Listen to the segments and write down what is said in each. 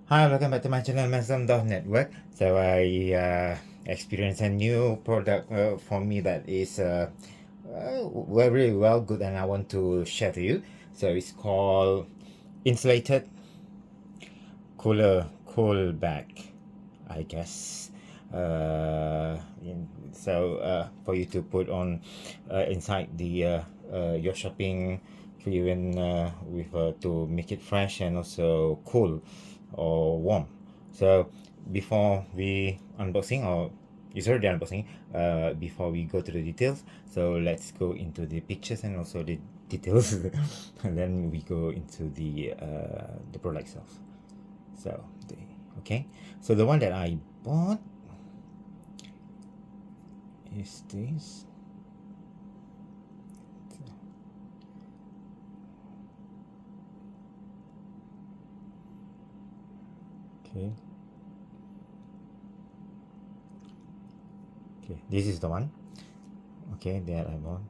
Hi, welcome back to my channel, Maison Network. So I experienced a new product for me that is very well good, and I want to share to you. So it's called Insulated Cool Bag, I guess. For you to put on inside the your shopping for you and to make it fresh and also cool or warm. So before we unboxing, or it's already unboxing, before we go to the details, so let's go into the pictures and also the details and then we go into the product itself. So okay, so the one that I bought is this. Okay. Okay, this is the one. Okay, that I bought.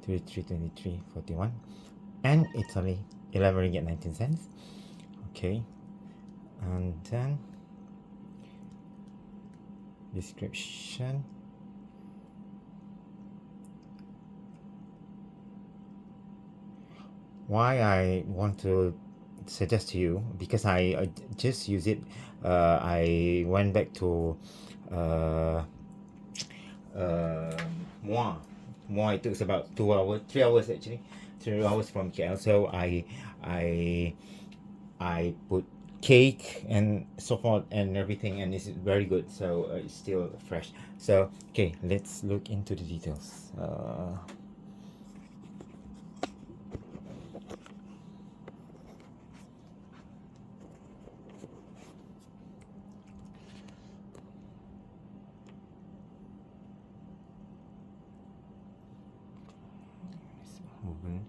23.23.41, and it's only 11 ringgit 19 cents. Okay, and then description. Why I want to suggest to you, because I just use it. I went back to uh, Moi. Moi, it took about 2 hours, 3 hours actually, 3 hours from KL. So I put cake and so forth and everything, and it's very good. So it's still fresh. So okay, let's look into the details. Open.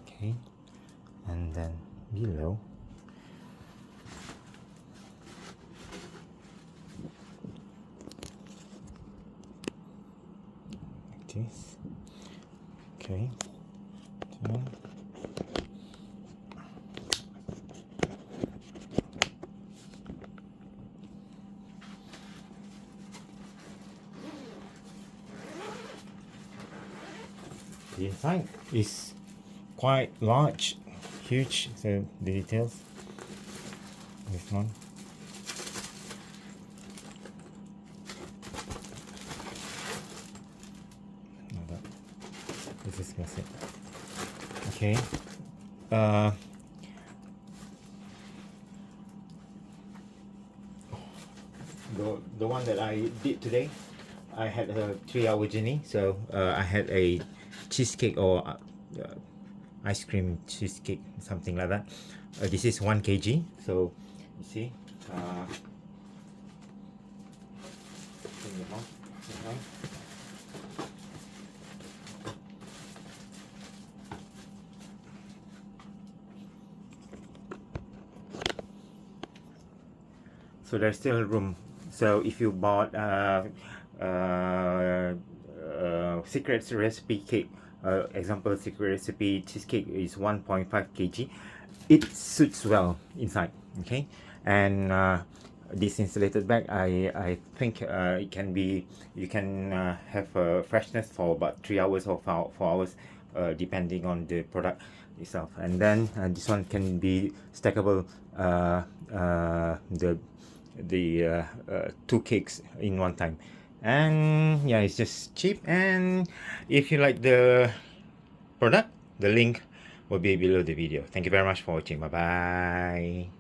Okay, and then below, like this. Okay, then the inside is quite large, huge. So the details, this one. No, this is missing. Okay. Uh, the one that I did today, I had a 3 hour journey. So I had a cheesecake or ice cream cheesecake, something like that. This is 1 kg. So you see. So there's still room. So if you bought secret recipe cake, example secret recipe cheesecake is 1.5 kg, it suits well inside. Okay, and this insulated bag, I think it can be, you can have freshness for about 3 hours or 4 hours, depending on the product itself. And then this one can be stackable, the 2 cakes in one time. And yeah, it's just cheap. And if you like the product, the link will be below the video. Thank you very much for watching. Bye bye.